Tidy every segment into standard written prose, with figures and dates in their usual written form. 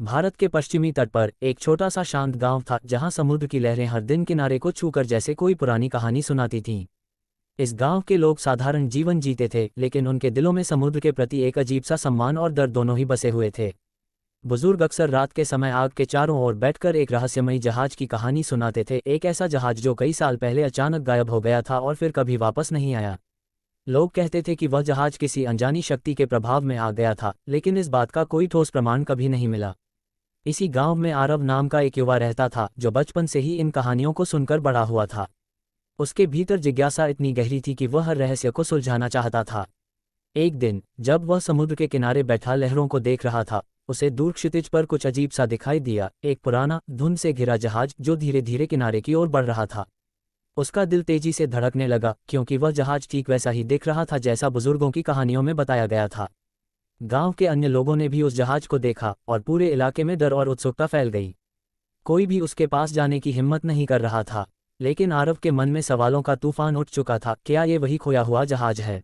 भारत के पश्चिमी तट पर एक छोटा सा शांत गांव था जहां समुद्र की लहरें हर दिन किनारे को छूकर जैसे कोई पुरानी कहानी सुनाती थीं। इस गांव के लोग साधारण जीवन जीते थे, लेकिन उनके दिलों में समुद्र के प्रति एक अजीब सा सम्मान और डर दोनों ही बसे हुए थे। बुजुर्ग अक्सर रात के समय आग के चारों ओर बैठकर एक रहस्यमयी जहाज की कहानी सुनाते थे, एक ऐसा जहाज जो कई साल पहले अचानक गायब हो गया था और फिर कभी वापस नहीं आया। लोग कहते थे कि वह जहाज किसी अनजानी शक्ति के प्रभाव में आ गया था, लेकिन इस बात का कोई ठोस प्रमाण कभी नहीं मिला। इसी गांव में आरव नाम का एक युवा रहता था जो बचपन से ही इन कहानियों को सुनकर बड़ा हुआ था। उसके भीतर जिज्ञासा इतनी गहरी थी कि वह हर रहस्य को सुलझाना चाहता था। एक दिन जब वह समुद्र के किनारे बैठा लहरों को देख रहा था, उसे दूर क्षितिज पर कुछ अजीब सा दिखाई दिया, एक पुराना धुंध से घिरा जहाज जो धीरे धीरे किनारे की ओर बढ़ रहा था। उसका दिल तेजी से धड़कने लगा, क्योंकि वह जहाज ठीक वैसा ही दिख रहा था जैसा बुजुर्गों की कहानियों में बताया गया था। गांव के अन्य लोगों ने भी उस जहाज को देखा और पूरे इलाके में डर और उत्सुकता फैल गई। कोई भी उसके पास जाने की हिम्मत नहीं कर रहा था, लेकिन आरव के मन में सवालों का तूफान उठ चुका था। क्या ये वही खोया हुआ जहाज है?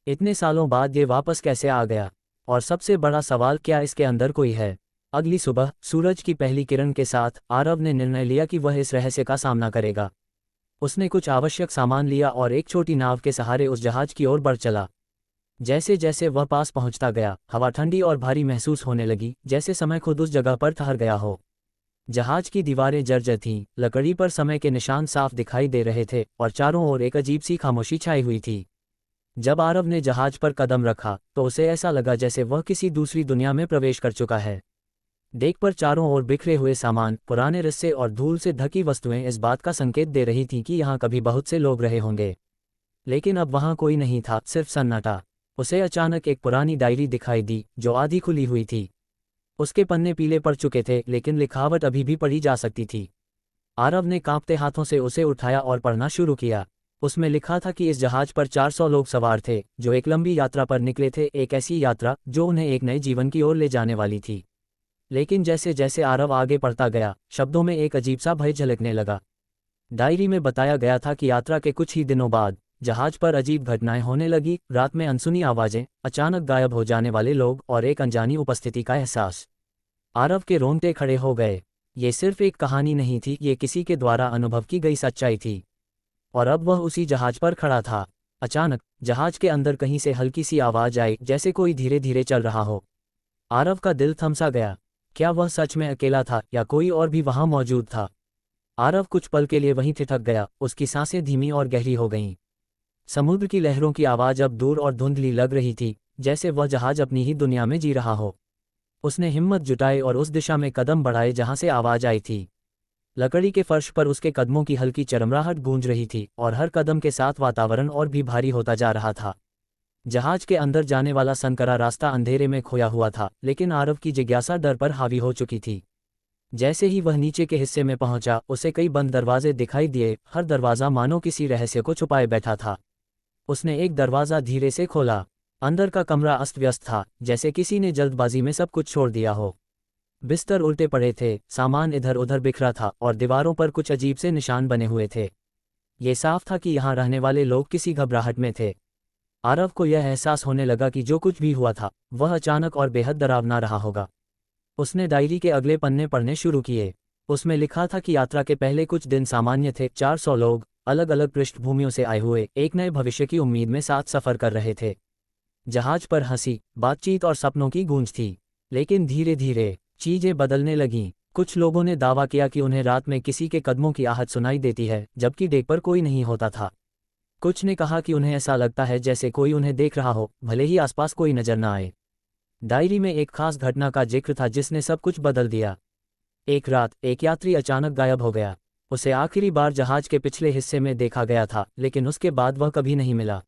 इतने सालों बाद ये वापस कैसे आ गया? और सबसे बड़ा सवाल, क्या इसके अंदर कोई है? अगली सुबह सूरज की पहली किरण के साथ आरव ने निर्णय लिया कि वह इस रहस्य का सामना करेगा। उसने कुछ आवश्यक सामान लिया और एक छोटी नाव के सहारे उस जहाज की ओर बढ़ चला। जैसे जैसे वह पास पहुंचता गया, हवा ठंडी और भारी महसूस होने लगी, जैसे समय खुद उस जगह पर ठहर गया हो। जहाज की दीवारें जर्जर थीं, लकड़ी पर समय के निशान साफ दिखाई दे रहे थे और चारों ओर एक अजीब सी खामोशी छाई हुई थी। जब आरव ने जहाज पर कदम रखा तो उसे ऐसा लगा जैसे वह किसी दूसरी दुनिया में प्रवेश कर चुका है। डेक पर चारों ओर बिखरे हुए सामान, पुराने रस्से और धूल से ढकी वस्तुएं इस बात का संकेत दे रही थीं कि यहाँ कभी बहुत से लोग रहे होंगे। लेकिन अब वहाँ कोई नहीं था, सिर्फ सन्नाटा। उसे अचानक एक पुरानी डायरी दिखाई दी जो आधी खुली हुई थी। उसके पन्ने पीले पड़ चुके थे, लेकिन लिखावट अभी भी पढ़ी जा सकती थी। आरव ने कांपते हाथों से उसे उठाया और पढ़ना शुरू किया। उसमें लिखा था कि इस जहाज पर 400 लोग सवार थे जो एक लंबी यात्रा पर निकले थे, एक ऐसी यात्रा जो उन्हें एक नए जीवन की ओर ले जाने वाली थी। लेकिन जैसे जैसे आरव आगे बढ़ता गया, शब्दों में एक अजीब सा भय झलकने लगा। डायरी में बताया गया था कि यात्रा के कुछ ही दिनों बाद जहाज पर अजीब घटनाएं होने लगी। रात में अनसुनी आवाजें, अचानक गायब हो जाने वाले लोग और एक अनजानी उपस्थिति का एहसास। आरव के रोंगटे खड़े हो गए। ये सिर्फ एक कहानी नहीं थी, ये किसी के द्वारा अनुभव की गई सच्चाई थी। और अब वह उसी जहाज पर खड़ा था। अचानक जहाज के अंदर कहीं से हल्की सी आवाज आई, जैसे कोई धीरे धीरे चल रहा हो। आरव का दिल थमसा गया। क्या वह सच में अकेला था या कोई और भी वहां मौजूद था? आरव कुछ पल के लिए वहीं ठिठक गया, उसकी सांसें धीमी और गहरी हो गईं। समुद्र की लहरों की आवाज अब दूर और धुंधली लग रही थी, जैसे वह जहाज अपनी ही दुनिया में जी रहा हो। उसने हिम्मत जुटाई और उस दिशा में कदम बढ़ाए जहां से आवाज आई थी। लकड़ी के फर्श पर उसके कदमों की हल्की चरमराहट गूंज रही थी और हर कदम के साथ वातावरण और भी भारी होता जा रहा था। जहाज के अंदर जाने वाला संकरा रास्ता अंधेरे में खोया हुआ था, लेकिन आरव की जिज्ञासा डर पर हावी हो चुकी थी। जैसे ही वह नीचे के हिस्से में पहुंचा, उसे कई बंद दरवाजे दिखाई दिए, हर दरवाजा मानो किसी रहस्य को छुपाए बैठा था। उसने एक दरवाज़ा धीरे से खोला। अंदर का कमरा अस्त व्यस्त था, जैसे किसी ने जल्दबाजी में सब कुछ छोड़ दिया हो। बिस्तर उल्टे पड़े थे, सामान इधर उधर बिखरा था और दीवारों पर कुछ अजीब से निशान बने हुए थे। ये साफ था कि यहाँ रहने वाले लोग किसी घबराहट में थे। आरव को यह एहसास होने लगा कि जो कुछ भी हुआ था वह अचानक और बेहद डरावना रहा होगा। उसने डायरी के अगले पन्ने पढ़ने शुरू किए। उसमें लिखा था कि यात्रा के पहले कुछ दिन सामान्य थे। 400 लोग अलग अलग पृष्ठभूमियों से आए हुए एक नए भविष्य की उम्मीद में साथ सफ़र कर रहे थे। जहाज पर हंसी, बातचीत और सपनों की गूंज थी। लेकिन धीरे धीरे चीजें बदलने लगीं। कुछ लोगों ने दावा किया कि उन्हें रात में किसी के कदमों की आहट सुनाई देती है, जबकि डेक पर कोई नहीं होता था। कुछ ने कहा कि उन्हें ऐसा लगता है जैसे कोई उन्हें देख रहा हो, भले ही आसपास कोई नजर न आए। डायरी में एक खास घटना का जिक्र था जिसने सब कुछ बदल दिया। एक रात एक यात्री अचानक गायब हो गया। उसे आखिरी बार जहाज के पिछले हिस्से में देखा गया था, लेकिन उसके बाद वह कभी नहीं मिला।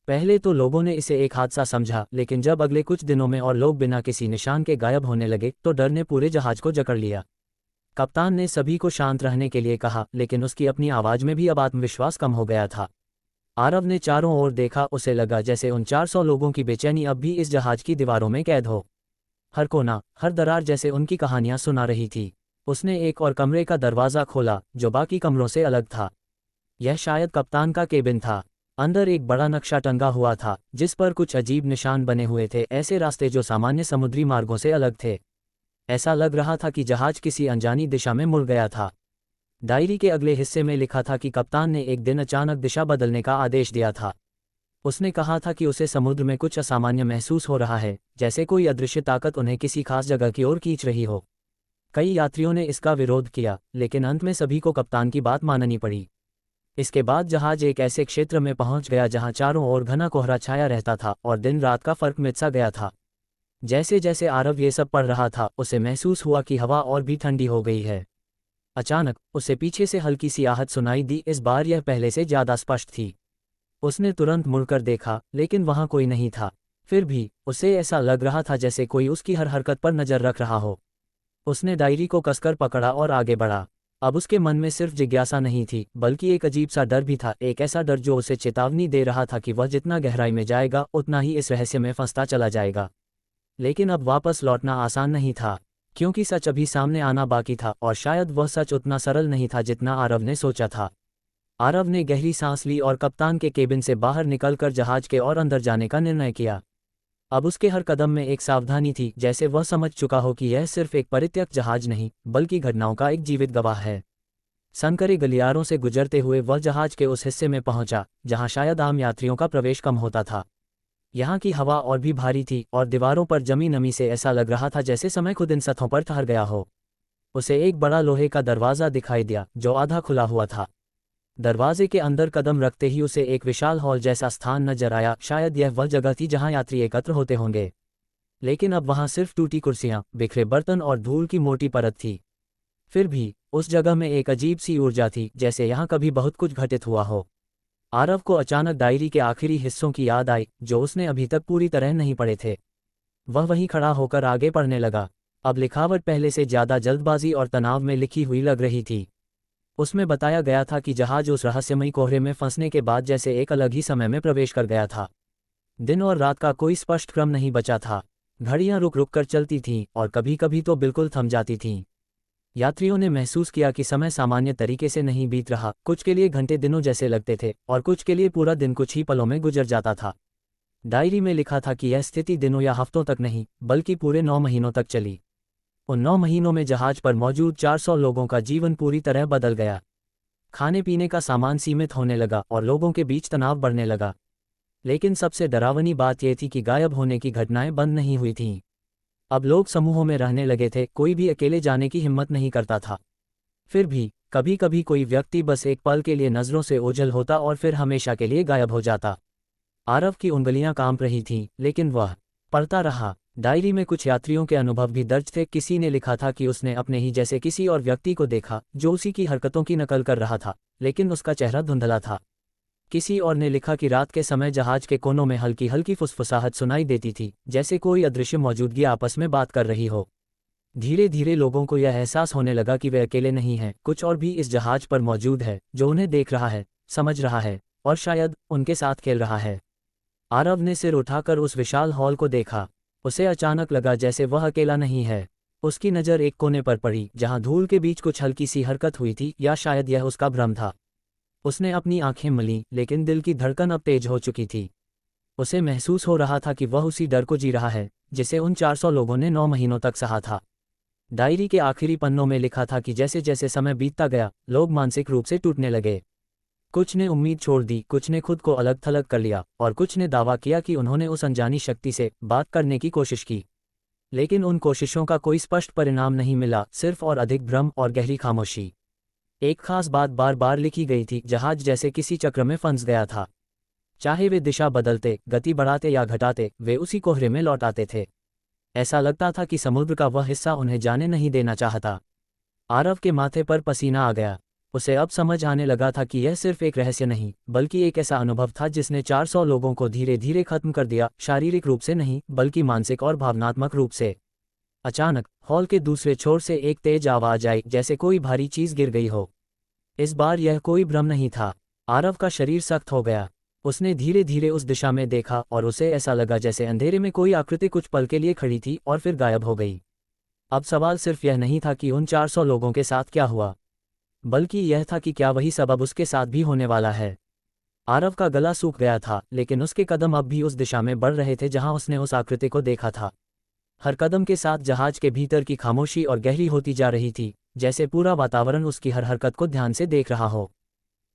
पहले तो लोगों ने इसे एक हादसा समझा, लेकिन जब अगले कुछ दिनों में और लोग बिना किसी निशान के गायब होने लगे तो डर ने पूरे जहाज को जकड़ लिया। कप्तान ने सभी को शांत रहने के लिए कहा, लेकिन उसकी अपनी आवाज में भी अब आत्मविश्वास कम हो गया था। आरव ने चारों ओर देखा, उसे लगा जैसे उन 400 लोगों की बेचैनी अब भी इस जहाज की दीवारों में कैद हो। हर कोना, हर दरार जैसे उनकी कहानियां सुना रही थी। उसने एक और कमरे का दरवाज़ा खोला जो बाकी कमरों से अलग था। यह शायद कप्तान का केबिन था। अंदर एक बड़ा नक्शा टंगा हुआ था जिस पर कुछ अजीब निशान बने हुए थे, ऐसे रास्ते जो सामान्य समुद्री मार्गों से अलग थे। ऐसा लग रहा था कि जहाज किसी अनजानी दिशा में मुड़ गया था। डायरी के अगले हिस्से में लिखा था कि कप्तान ने एक दिन अचानक दिशा बदलने का आदेश दिया था। उसने कहा था कि उसे समुद्र में कुछ असामान्य महसूस हो रहा है, जैसे कोई अदृश्य ताकत उन्हें किसी खास जगह की ओर खींच रही हो। कई यात्रियों ने इसका विरोध किया, लेकिन अंत में सभी को कप्तान की बात माननी पड़ी। इसके बाद जहाज एक ऐसे क्षेत्र में पहुंच गया जहां चारों ओर घना कोहरा छाया रहता था और दिन रात का फर्क मिट सा गया था। जैसे जैसे आरव ये सब पढ़ रहा था, उसे महसूस हुआ कि हवा और भी ठंडी हो गई है। अचानक उसे पीछे से हल्की सी आहट सुनाई दी। इस बार यह पहले से ज्यादा स्पष्ट थी। उसने तुरंत मुड़कर देखा, लेकिन वहां कोई नहीं था। फिर भी उसे ऐसा लग रहा था जैसे कोई उसकी हर हरकत पर नजर रख रहा हो। उसने डायरी को कसकर पकड़ा और आगे बढ़ा। अब उसके मन में सिर्फ जिज्ञासा नहीं थी, बल्कि एक अजीब सा डर भी था, एक ऐसा डर जो उसे चेतावनी दे रहा था कि वह जितना गहराई में जाएगा उतना ही इस रहस्य में फंसता चला जाएगा। लेकिन अब वापस लौटना आसान नहीं था, क्योंकि सच अभी सामने आना बाकी था, और शायद वह सच उतना सरल नहीं था जितना आरव ने सोचा था। आरव ने गहरी सांस ली और कप्तान के केबिन से बाहर निकलकर जहाज के और अंदर जाने का निर्णय किया। अब उसके हर कदम में एक सावधानी थी, जैसे वह समझ चुका हो कि यह सिर्फ एक परित्यक्त जहाज नहीं, बल्कि घटनाओं का एक जीवित गवाह है। सनकरे गलियारों से गुजरते हुए वह जहाज के उस हिस्से में पहुंचा जहां शायद आम यात्रियों का प्रवेश कम होता था। यहाँ की हवा और भी भारी थी, और दीवारों पर जमी नमी से ऐसा लग रहा था जैसे समय खुद इन सतहों पर ठहर गया हो। उसे एक बड़ा लोहे का दरवाज़ा दिखाई दिया जो आधा खुला हुआ था। दरवाजे के अंदर कदम रखते ही उसे एक विशाल हॉल जैसा स्थान नजर आया। शायद यह वह जगह थी जहां यात्री एकत्र होते होंगे, लेकिन अब वहां सिर्फ टूटी कुर्सियां, बिखरे बर्तन और धूल की मोटी परत थी। फिर भी उस जगह में एक अजीब सी ऊर्जा थी, जैसे यहाँ कभी बहुत कुछ घटित हुआ हो। आरव को अचानक डायरी के आखिरी हिस्सों की याद आई, जो उसने अभी तक पूरी तरह नहीं पढ़े थे। वह वहीं खड़ा होकर आगे पढ़ने लगा। अब लिखावट पहले से ज्यादा जल्दबाजी और तनाव में लिखी हुई लग रही थी। उसमें बताया गया था कि जहाज उस रहस्यमयी कोहरे में फंसने के बाद जैसे एक अलग ही समय में प्रवेश कर गया था। दिन और रात का कोई स्पष्ट क्रम नहीं बचा था। घड़ियां रुक रुक कर चलती थीं, और कभी कभी तो बिल्कुल थम जाती थीं। यात्रियों ने महसूस किया कि समय सामान्य तरीके से नहीं बीत रहा। कुछ के लिए घंटे दिनों जैसे लगते थे, और कुछ के लिए पूरा दिन कुछ ही पलों में गुजर जाता था। डायरी में लिखा था कि यह स्थिति दिनों या हफ्तों तक नहीं, बल्कि पूरे 9 महीनों तक चली। उन 9 महीनों में जहाज पर मौजूद 400 लोगों का जीवन पूरी तरह बदल गया। खाने पीने का सामान सीमित होने लगा और लोगों के बीच तनाव बढ़ने लगा। लेकिन सबसे डरावनी बात यह थी कि गायब होने की घटनाएं बंद नहीं हुई थीं। अब लोग समूहों में रहने लगे थे, कोई भी अकेले जाने की हिम्मत नहीं करता था। फिर भी कभी कभी कोई व्यक्ति बस एक पल के लिए नज़रों से ओझल होता और फिर हमेशा के लिए गायब हो जाता। आरव की उंगलियां कांप रही थीं, लेकिन वह पढ़ता रहा। डायरी में कुछ यात्रियों के अनुभव भी दर्ज थे। किसी ने लिखा था कि उसने अपने ही जैसे किसी और व्यक्ति को देखा जो उसी की हरकतों की नकल कर रहा था, लेकिन उसका चेहरा धुंधला था। किसी और ने लिखा कि रात के समय जहाज के कोनों में हल्की हल्की फुसफुसाहट सुनाई देती थी, जैसे कोई अदृश्य मौजूदगी आपस में बात कर रही हो। धीरे धीरे लोगों को यह एहसास होने लगा कि वे अकेले नहीं हैं, कुछ और भी इस जहाज पर मौजूद है जो उन्हें देख रहा है, समझ रहा है, और शायद उनके साथ खेल रहा है। आरव ने सिर उठाकर उस विशाल हॉल को देखा। उसे अचानक लगा जैसे वह अकेला नहीं है। उसकी नज़र एक कोने पर पड़ी जहां धूल के बीच कुछ हल्की सी हरकत हुई थी, या शायद यह उसका भ्रम था। उसने अपनी आंखें मलीं, लेकिन दिल की धड़कन अब तेज हो चुकी थी। उसे महसूस हो रहा था कि वह उसी डर को जी रहा है जिसे उन 400 लोगों ने 9 महीनों तक सहा था। डायरी के आखिरी पन्नों में लिखा था कि जैसे जैसे समय बीतता गया, लोग मानसिक रूप से टूटने लगे। कुछ ने उम्मीद छोड़ दी, कुछ ने खुद को अलग थलग कर लिया, और कुछ ने दावा किया कि उन्होंने उस अनजानी शक्ति से बात करने की कोशिश की। लेकिन उन कोशिशों का कोई स्पष्ट परिणाम नहीं मिला, सिर्फ और अधिक भ्रम और गहरी खामोशी। एक खास बात बार बार लिखी गई थी, जहाज जैसे किसी चक्र में फंस गया था। चाहे वे दिशा बदलते, गति बढ़ाते या घटाते, वे उसी कोहरे में लौट आते थे। ऐसा लगता था कि समुद्र का वह हिस्सा उन्हें जाने नहीं देना चाहता। आरव के माथे पर पसीना आ गया। उसे अब समझ आने लगा था कि यह सिर्फ एक रहस्य नहीं, बल्कि एक ऐसा अनुभव था जिसने 400 लोगों को धीरे धीरे खत्म कर दिया, शारीरिक रूप से नहीं, बल्कि मानसिक और भावनात्मक रूप से। अचानक हॉल के दूसरे छोर से एक तेज आवाज आई, जैसे कोई भारी चीज गिर गई हो। इस बार यह कोई भ्रम नहीं था। आरव का शरीर सख्त हो गया। उसने धीरे धीरे उस दिशा में देखा, और उसे ऐसा लगा जैसे अंधेरे में कोई आकृति कुछ पल के लिए खड़ी थी और फिर गायब हो गई। अब सवाल सिर्फ यह नहीं था कि उन 400 लोगों के साथ क्या हुआ, बल्कि यह था कि क्या वही सब अब उसके साथ भी होने वाला है। आरव का गला सूख गया था, लेकिन उसके कदम अब भी उस दिशा में बढ़ रहे थे जहां उसने उस आकृति को देखा था। हर कदम के साथ जहाज के भीतर की खामोशी और गहरी होती जा रही थी, जैसे पूरा वातावरण उसकी हर हरकत को ध्यान से देख रहा हो।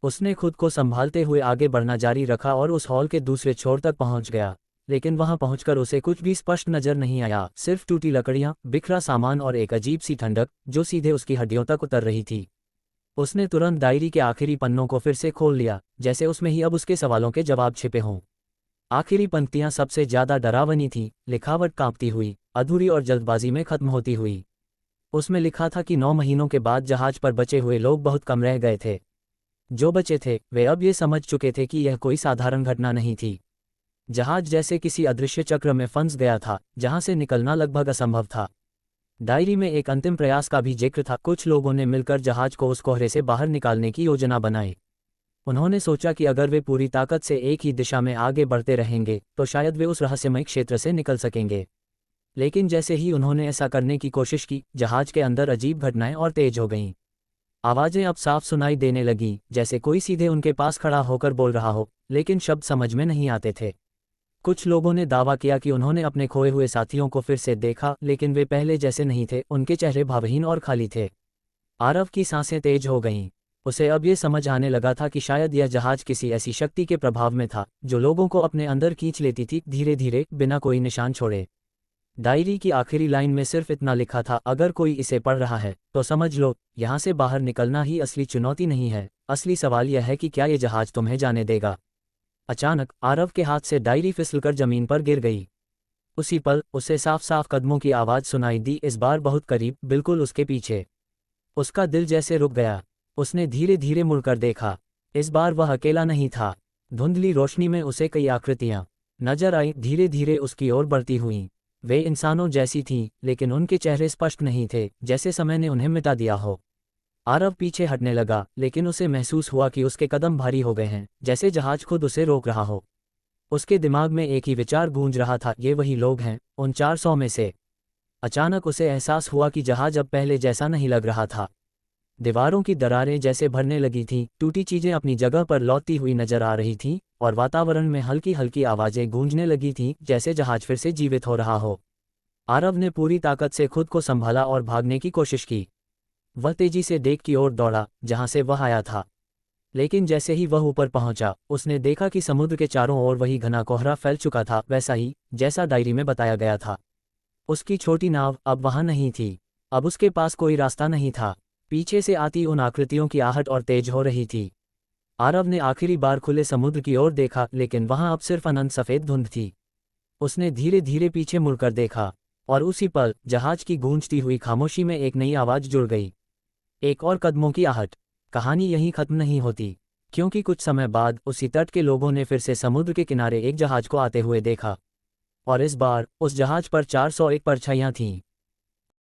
उसने खुद को संभालते हुए आगे बढ़ना जारी रखा और उस हॉल के दूसरे छोर तक पहुंच गया, लेकिन वहां पहुंचकर उसे कुछ भी स्पष्ट नजर नहीं आया, सिर्फ टूटी लकड़ियां, बिखरा सामान और एक अजीब सी ठंडक जो सीधे उसकी हड्डियों तक उतर रही थी। उसने तुरंत डायरी के आखिरी पन्नों को फिर से खोल लिया, जैसे उसमें ही अब उसके सवालों के जवाब छिपे हों। आखिरी पंक्तियां सबसे ज्यादा डरावनी थीं, लिखावट कांपती हुई, अधूरी और जल्दबाजी में खत्म होती हुई। उसमें लिखा था कि 9 महीनों के बाद जहाज पर बचे हुए लोग बहुत कम रह गए थे। जो बचे थे वे अब ये समझ चुके थे कि यह कोई साधारण घटना नहीं थी। जहाज जैसे किसी अदृश्य चक्र में फंस गया था, जहां से निकलना लगभग असंभव था। डायरी में एक अंतिम प्रयास का भी जिक्र था। कुछ लोगों ने मिलकर जहाज को उस कोहरे से बाहर निकालने की योजना बनाई। उन्होंने सोचा कि अगर वे पूरी ताकत से एक ही दिशा में आगे बढ़ते रहेंगे तो शायद वे उस रहस्यमय क्षेत्र से निकल सकेंगे। लेकिन जैसे ही उन्होंने ऐसा करने की कोशिश की, जहाज के अंदर अजीब घटनाएं और तेज हो गईं। आवाजें अब साफ सुनाई देने लगीं, जैसे कोई सीधे उनके पास खड़ा होकर बोल रहा हो, लेकिन शब्द समझ में नहीं आते थे। कुछ लोगों ने दावा किया कि उन्होंने अपने खोए हुए साथियों को फिर से देखा, लेकिन वे पहले जैसे नहीं थे, उनके चेहरे भावहीन और खाली थे। आरव की सांसें तेज हो गईं। उसे अब ये समझ आने लगा था कि शायद यह जहाज किसी ऐसी शक्ति के प्रभाव में था जो लोगों को अपने अंदर खींच लेती थी, धीरे धीरे, बिना कोई निशान छोड़े। डायरी की आखिरी लाइन में सिर्फ इतना लिखा था, अगर कोई इसे पढ़ रहा है तो समझ लो, यहाँ से बाहर निकलना ही असली चुनौती नहीं है, असली सवाल यह है कि क्या ये जहाज तुम्हें जाने देगा। अचानक आरव के हाथ से डायरी फिसलकर जमीन पर गिर गई। उसी पल उसे साफ साफ कदमों की आवाज़ सुनाई दी, इस बार बहुत करीब, बिल्कुल उसके पीछे। उसका दिल जैसे रुक गया। उसने धीरे धीरे मुड़कर देखा। इस बार वह अकेला नहीं था। धुंधली रोशनी में उसे कई आकृतियां नजर आई, धीरे धीरे उसकी ओर बढ़ती हुईं। वे इंसानों जैसी थीं, लेकिन उनके चेहरे स्पष्ट नहीं थे, जैसे समय ने उन्हें मिटा दिया हो। आरव पीछे हटने लगा, लेकिन उसे महसूस हुआ कि उसके कदम भारी हो गए हैं, जैसे जहाज खुद उसे रोक रहा हो। उसके दिमाग में एक ही विचार गूंज रहा था, ये वही लोग हैं, उन 400 में से। अचानक उसे एहसास हुआ कि जहाज अब पहले जैसा नहीं लग रहा था। दीवारों की दरारें जैसे भरने लगी थीं, टूटी चीजें अपनी जगह पर लौटती हुई नजर आ रही थीं, और वातावरण में हल्की हल्की आवाजें गूंजने लगी थीं, जैसे जहाज फिर से जीवित हो रहा हो। आरव ने पूरी ताकत से खुद को संभाला और भागने की कोशिश की। वह तेजी से डेक की ओर दौड़ा, जहां से वह आया था। लेकिन जैसे ही वह ऊपर पहुंचा, उसने देखा कि समुद्र के चारों ओर वही घना कोहरा फैल चुका था, वैसा ही जैसा डायरी में बताया गया था। उसकी छोटी नाव अब वहां नहीं थी। अब उसके पास कोई रास्ता नहीं था। पीछे से आती उन आकृतियों की आहट और तेज हो रही थी। आरव ने आखिरी बार खुले समुद्र की ओर देखा, लेकिन वहां अब सिर्फ अनंत सफेद धुंध थी। उसने धीरे धीरे पीछे मुड़कर देखा, और उसी पल जहाज की गूंजती हुई खामोशी में एक नई आवाज जुड़ गई। एक और कदमों की आहट। कहानी यहीं खत्म नहीं होती, क्योंकि कुछ समय बाद उसी तट के लोगों ने फिर से समुद्र के किनारे एक जहाज को आते हुए देखा। और इस बार उस जहाज पर 401 परछाइयां थीं।